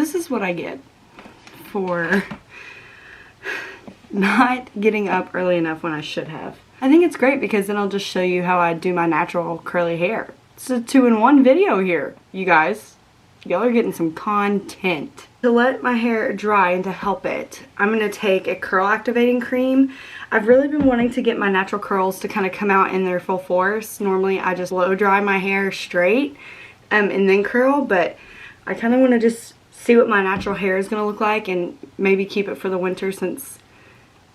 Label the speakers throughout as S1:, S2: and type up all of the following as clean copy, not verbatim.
S1: This is what I get for not getting up early enough when I should have. I think it's great because then I'll just show you how I do my natural curly hair. It's a 2-in-1 video here, you guys. Y'all are getting some content. To let my hair dry and to help it, I'm going to take a curl activating cream. I've really been wanting to get my natural curls to kind of come out in their full force. Normally I just blow dry my hair straight and then curl, but I kind of want to just see what my natural hair is going to look like and maybe keep it for the winter since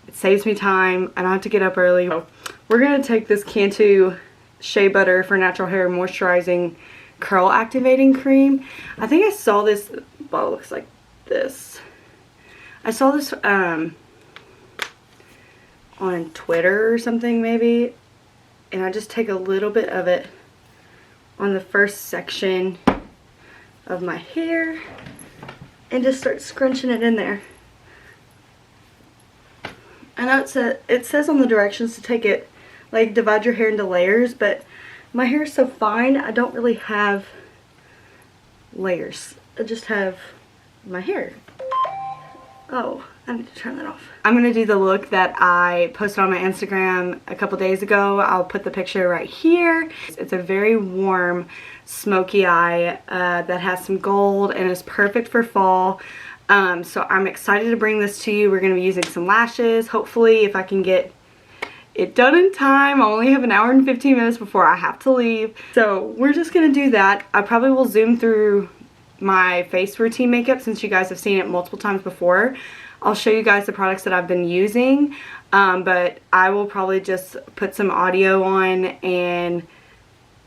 S1: it saves me time. I don't have to get up early. So we're going to take this Cantu Shea Butter for Natural Hair Moisturizing Curl Activating Cream. I think I saw this, well, it looks like this. I saw this on Twitter or something maybe, and I just take a little bit of it on the first section of my hair and just start scrunching it in there. I know it says on the directions to take it, like, divide your hair into layers, but my hair is so fine, I don't really have layers. I just have my hair. Oh, I need to turn that off. I'm going to do the look that I posted on my Instagram a couple days ago. I'll put the picture right here. It's a very warm smoky eye that has some gold and is perfect for fall. So I'm excited to bring this to you. We're going to be using some lashes. Hopefully, if I can get it done in time. I only have an hour and 15 minutes before I have to leave. So we're just going to do that. I probably will zoom through my face routine makeup since you guys have seen it multiple times before. I'll show you guys the products that I've been using, but I will probably just put some audio on and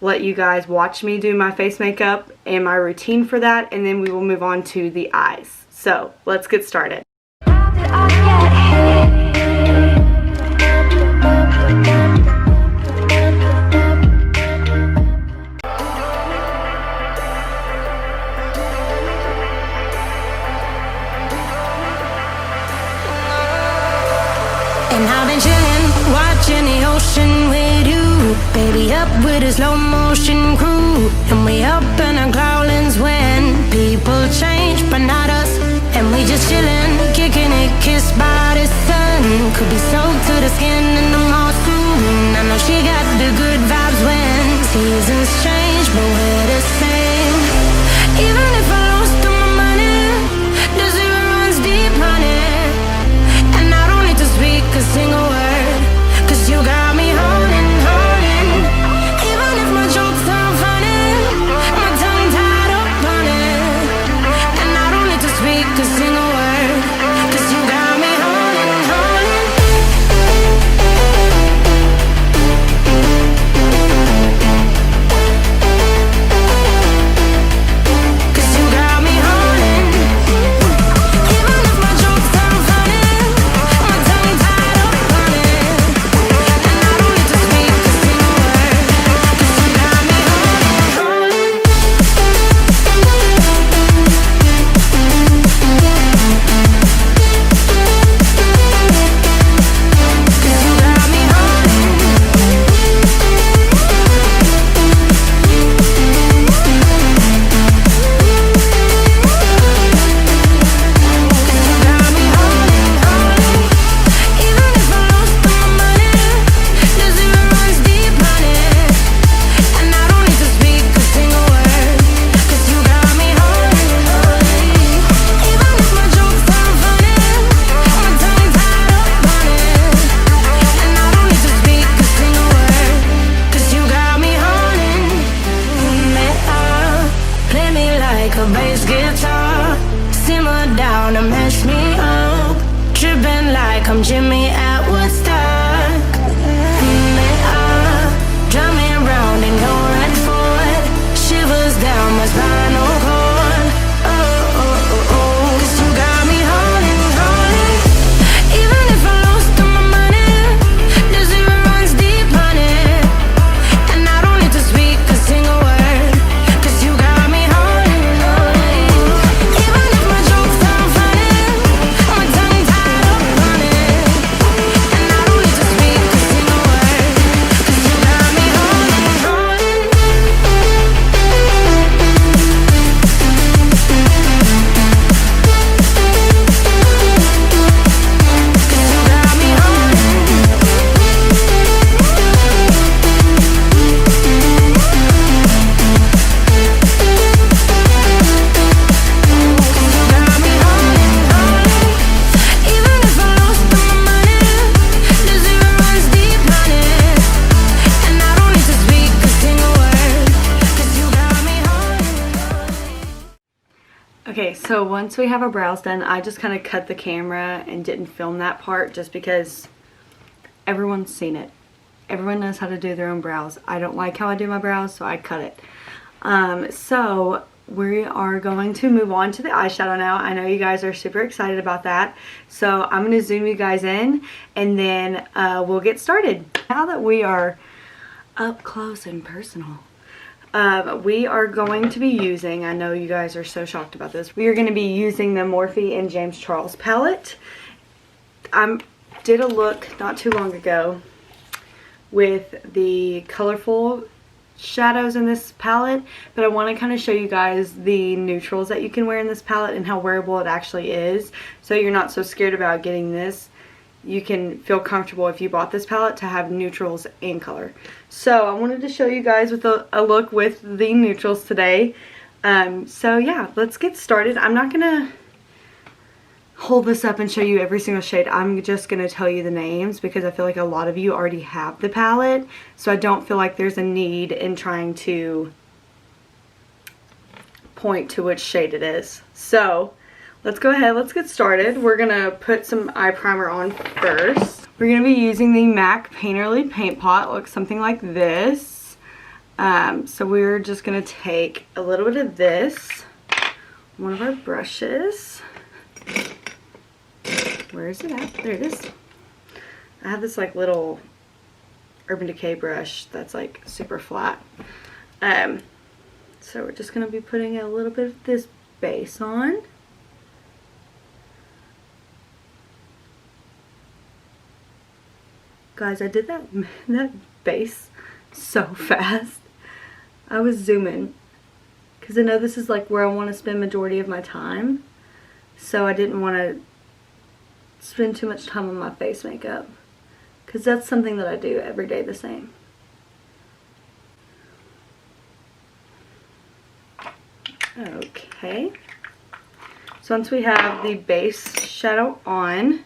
S1: let you guys watch me do my face makeup and my routine for that, and then we will move on to the eyes. So let's get started.
S2: And I've been chillin', watching the ocean with you, baby, up with a slow motion crew. And we up in our growlings when people change, but not us. And we just chillin', kicking it, kissed by the sun. Could be soaked to the skin in the mall soon. I know she got the good vibes when seasons change, but we're the same. Even if I lost all my money, the zero runs deep, honey. And I don't need to speak a single word, 'cause you got me holding, holding. Even if my jokes sound funny, my tongue tied up on it. And I don't need to speak a single word, 'cause you got me holding, holding. 'Cause you got me holding. Even if my jokes sound funny, my tongue tied up on it. And I don't need to speak a single word, 'cause you got me holding, holding. 'Cause you got me holding, holding. Even if I lost all my money, the zero runs deep, honey. And I don't need to speak a single word, 'cause you got me holding, holding. Even if my jokes sound funny, my tongue tied up on it. And I don't need to speak a single word, 'cause you got me holding. Play me like a bass guitar, simmer down and mash me up, tripping like I'm Jimmy at Woodstock. Drive me around in your red Ford, shivers down my spinal cord. Oh, oh, oh, oh. 'Cause you got me holding, holding. Even if I lost all my money, the zero runs deep, honey. And I don't need to speak a single word, 'cause you got me holding, holding. Even if my jokes sound funny, my tongue tied up on it.
S1: So once we have our brows done, I just kind of cut the camera and didn't film that part just because everyone's seen it. Everyone knows how to do their own brows. I don't like how I do my brows, so I cut it. So we are going to move on to the eyeshadow now. I know you guys are super excited about that. So I'm going to zoom you guys in and then we'll get started. Now that we are up close and personal, we are going to be using, I know you guys are so shocked about this, we are going to be using the Morphe and James Charles palette. I did a look not too long ago with the colorful shadows in this palette, but I want to kind of show you guys the neutrals that you can wear in this palette and how wearable it actually is, so you're not so scared about getting this. You can feel comfortable if you bought this palette to have neutrals and color. So I wanted to show you guys with a look with the neutrals today. So yeah, let's get started. I'm not gonna hold this up and show you every single shade. I'm just gonna tell you the names because I feel like a lot of you already have the palette, so I don't feel like there's a need in trying to point to which shade it is. So let's go ahead, let's get started. We're gonna put some eye primer on first. We're gonna be using the MAC Painterly Paint Pot. It looks something like this. So we're just gonna take a little bit of this, one of our brushes. Where is it at? There it is. I have this like little Urban Decay brush that's like super flat. So we're just gonna be putting a little bit of this base on. Guys, I did that base so fast. I was zooming because I know this is like where I want to spend majority of my time, so I didn't want to spend too much time on my face makeup because that's something that I do every day the same. Okay, so once we have the base shadow on,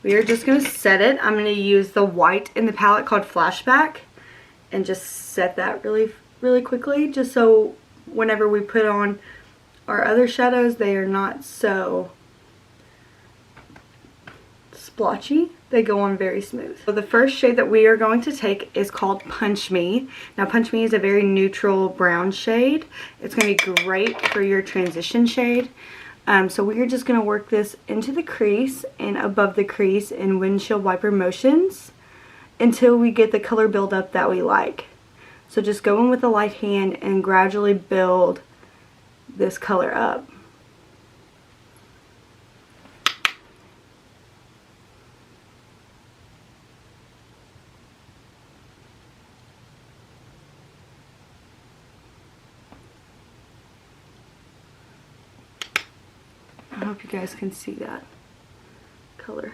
S1: we are just going to set it. I'm going to use the white in the palette called Flashback and just set that really quickly, just so whenever we put on our other shadows, they are not so splotchy. They go on very smooth. So the first shade that we are going to take is called Punch Me. Now Punch Me is a very neutral brown shade. It's going to be great for your transition shade. So we are just going to work this into the crease and above the crease in windshield wiper motions until we get the color buildup that we like. So just go in with a light hand and gradually build this color up. I hope you guys can see that color.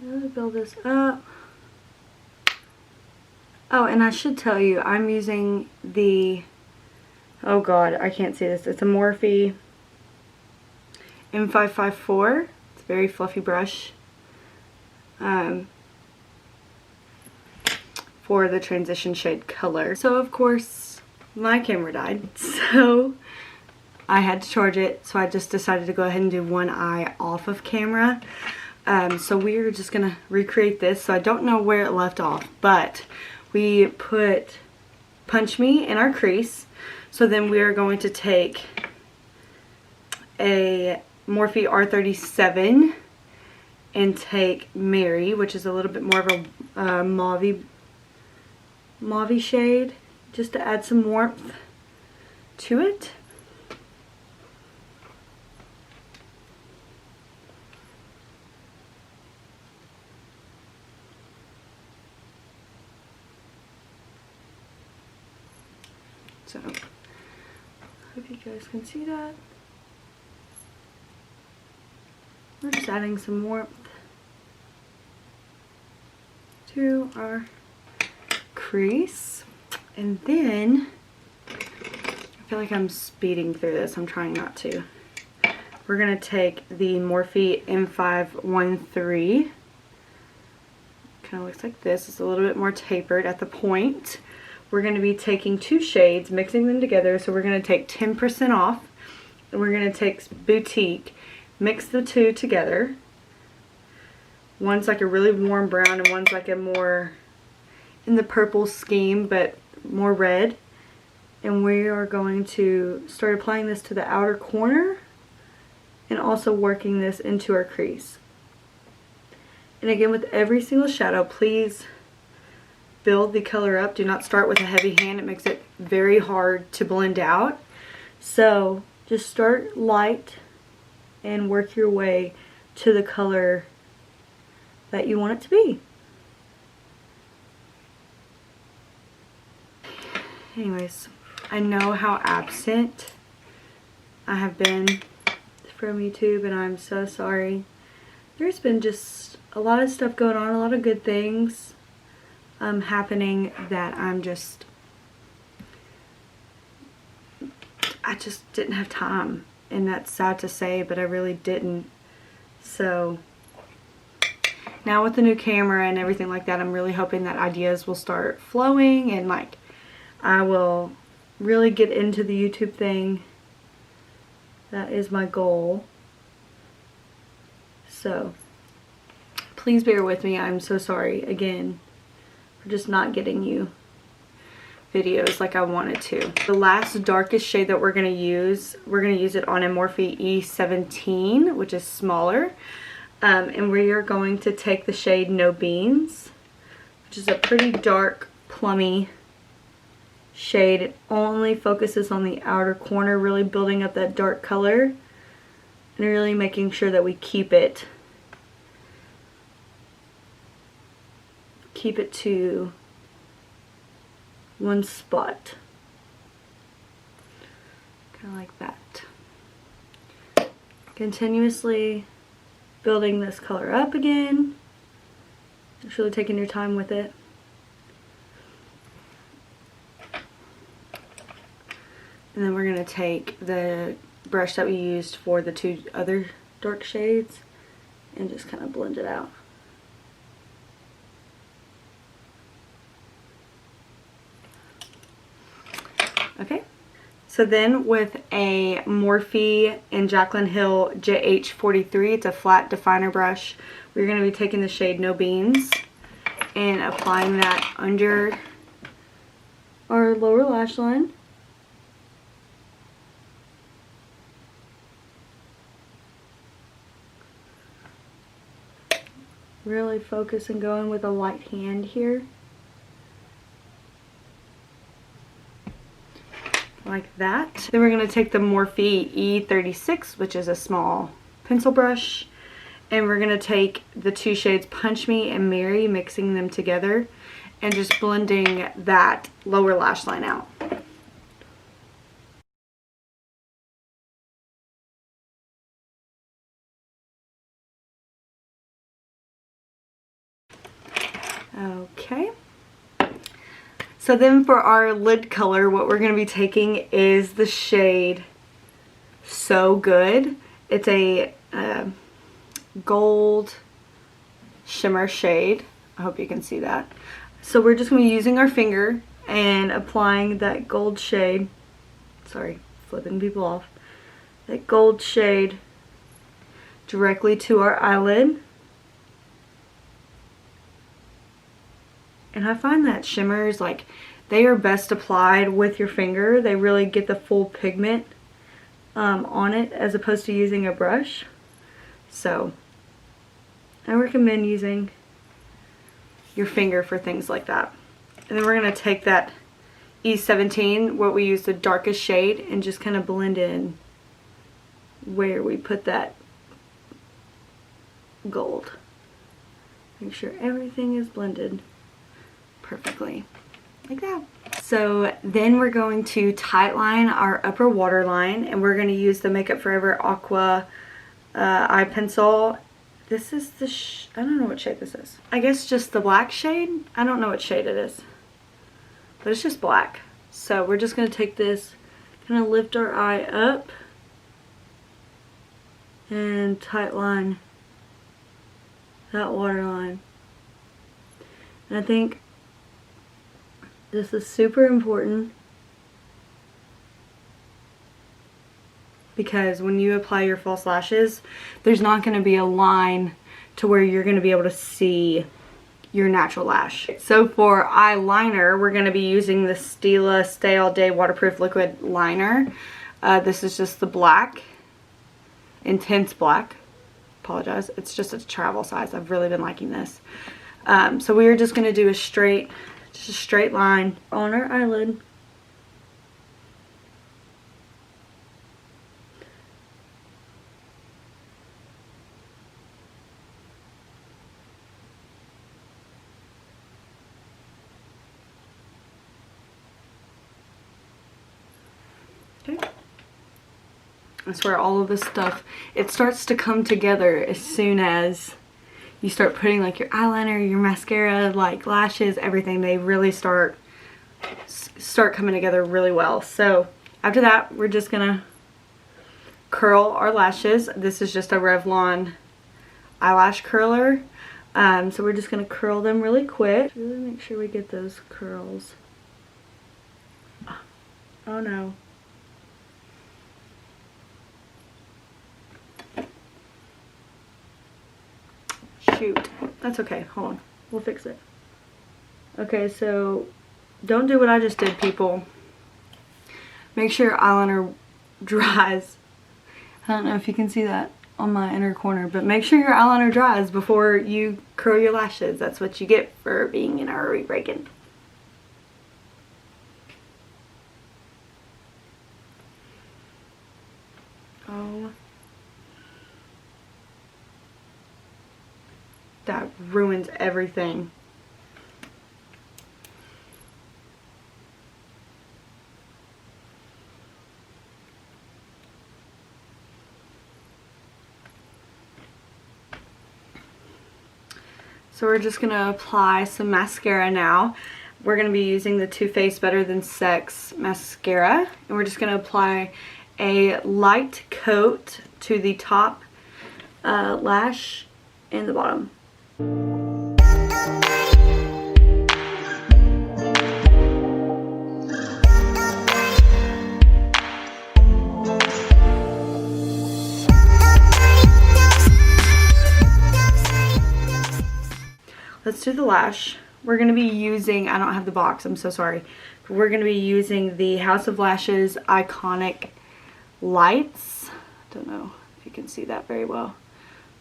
S1: I'm gonna build this up. Oh, and I should tell you, I'm using the, oh god, I can't see this. It's a Morphe M554. It's a very fluffy brush for the transition shade color. So of course, my camera died, so I had to charge it. So I just decided to go ahead and do one eye off of camera. So we're just gonna recreate this. So I don't know where it left off, but we put Punch Me in our crease. So then we are going to take a Morphe R37 and take Mary, which is a little bit more of a mauve shade, just to add some warmth to it. So, hope you guys can see that. We're just adding some warmth to our crease. And then, I feel like I'm speeding through this. I'm trying not to. We're going to take the Morphe M513. Kind of looks like this. It's a little bit more tapered at the point. We're going to be taking 2 shades, mixing them together. So we're going to take 10% off. And we're going to take Boutique, mix the 2 together. One's like a really warm brown and one's like a more in the purple scheme, but more red. And we are going to start applying this to the outer corner and also working this into our crease. And again, with every single shadow, please build the color up. Do not start with a heavy hand. It makes it very hard to blend out. So just start light and work your way to the color that you want it to be. Anyways, I know how absent I have been from YouTube, and I'm so sorry. There's been just a lot of stuff going on, a lot of good things happening that I just didn't have time, and that's sad to say, but I really didn't. So now with the new camera and everything like that, I'm really hoping that ideas will start flowing and like I will really get into the YouTube thing. That is my goal. So please bear with me. I'm so sorry again for just not getting you videos like I wanted to. The last darkest shade that we're going to use it on a Morphe E17, which is smaller. And we are going to take the shade No Beans, which is a pretty dark, plummy shade. It only focuses on the outer corner, really building up that dark color and really making sure that we keep it to one spot, kind of like that. Continuously building this color up again. Just really taking your time with it. And then we're going to take the brush that we used for the 2 other dark shades and just kind of blend it out. Okay. So then with a Morphe and Jaclyn Hill JH43, it's a flat definer brush, we're going to be taking the shade No Beans and applying that under our lower lash line. Really focus and going with a light hand here. Like that. Then we're going to take the Morphe E36, which is a small pencil brush, and we're going to take the 2 shades Punch Me and Mary, mixing them together and just blending that lower lash line out. Okay. So then for our lid color, what we're going to be taking is the shade So Good. It's a gold shimmer shade. I hope you can see that. So we're just going to be using our finger and applying that gold shade. Sorry, flipping people off. That gold shade directly to our eyelid. And I find that shimmers, like, they are best applied with your finger. They really get the full pigment on it as opposed to using a brush. So I recommend using your finger for things like that. And then we're going to take that E17, where we use the darkest shade, and just kind of blend in where we put that gold. Make sure everything is blended perfectly, like that. So then we're going to tightline our upper waterline, and we're going to use the Makeup Forever Aqua eye pencil. This is the, I don't know what shade this is. I guess just the black shade. I don't know what shade it is. but it's just black. So we're just going to take this, kind of lift our eye up and tight line that waterline. And I think this is super important because when you apply your false lashes, there's not going to be a line to where you're going to be able to see your natural lash. So for eyeliner, we're going to be using the Stila Stay All Day Waterproof Liquid Liner. This is just the black, intense black. Apologize, it's just a travel size. I've really been liking this. So we are just going to do just a straight line on our eyelid. Okay. That's where all of this stuff, it starts to come together as soon as you start putting like your eyeliner, your mascara, like lashes, everything. They really start coming together really well. So after that, we're just gonna curl our lashes. This is just a Revlon eyelash curler. So we're just gonna curl them really quick. Really make sure we get those curls. Oh no. Shoot. That's okay. Hold on. We'll fix it. Okay, so don't do what I just did, people. Make sure your eyeliner dries. I don't know if you can see that on my inner corner, but make sure your eyeliner dries before you curl your lashes. That's what you get for being in a hurry breaking. Oh. That ruins everything. So we're just going to apply some mascara now. We're going to be using the Too Faced Better Than Sex mascara. And we're just going to apply a light coat to the top lash and the bottom. Let's do the lash. We're going to be using, I don't have the box, I'm so sorry. But we're going to be using the House of Lashes Iconic Lights. Don't know if you can see that very well.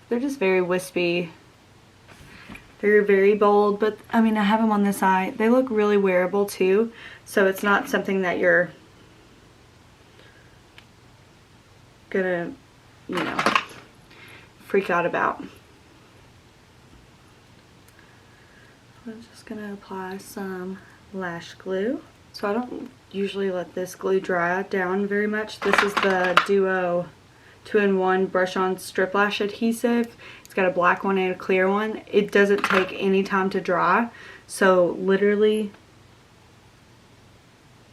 S1: They're just very wispy. They're very bold, but I mean, I have them on this eye. They look really wearable too, so it's not something that you're gonna, you know, freak out about. I'm just gonna apply some lash glue. So I don't usually let this glue dry down very much. This is the Duo 2-in-1 brush on strip lash adhesive. It's got a black one and a clear one. It doesn't take any time to dry, so literally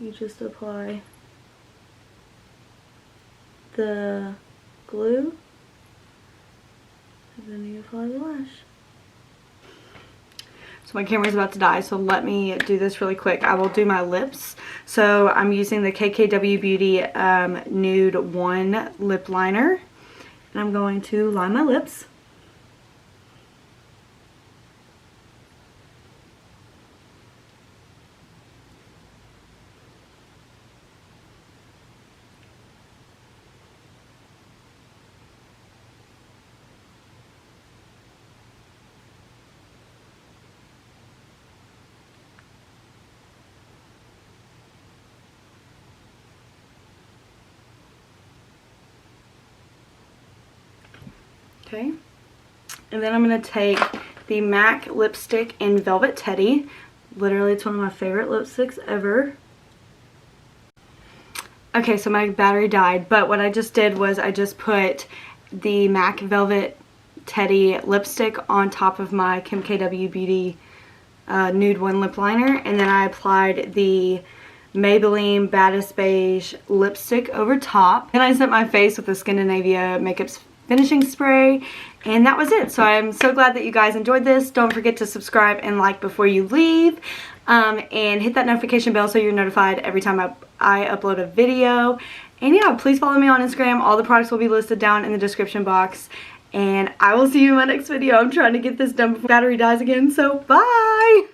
S1: you just apply the glue and then you apply the lash. So my camera's about to die, so let me do this really quick. I will do my lips. So I'm using the KKW Beauty Nude 1 lip liner, and I'm going to line my lips. Okay, and then I'm going to take the MAC lipstick in Velvet Teddy. Literally, it's one of my favorite lipsticks ever. Okay, so my battery died, but what I just did was I just put the MAC Velvet Teddy lipstick on top of my Kim KW Beauty Nude 1 lip liner, and then I applied the Maybelline Baddest Beige lipstick over top. And I set my face with the Scandinavia Makeup's finishing spray, and that was it. So I'm so glad that you guys enjoyed this. Don't forget to subscribe and like before you leave, and hit that notification bell so you're notified every time I upload a video. And yeah, please follow me on Instagram. All the products will be listed down in the description box, and I will see you in my next video. I'm trying to get this done before battery dies again, so bye!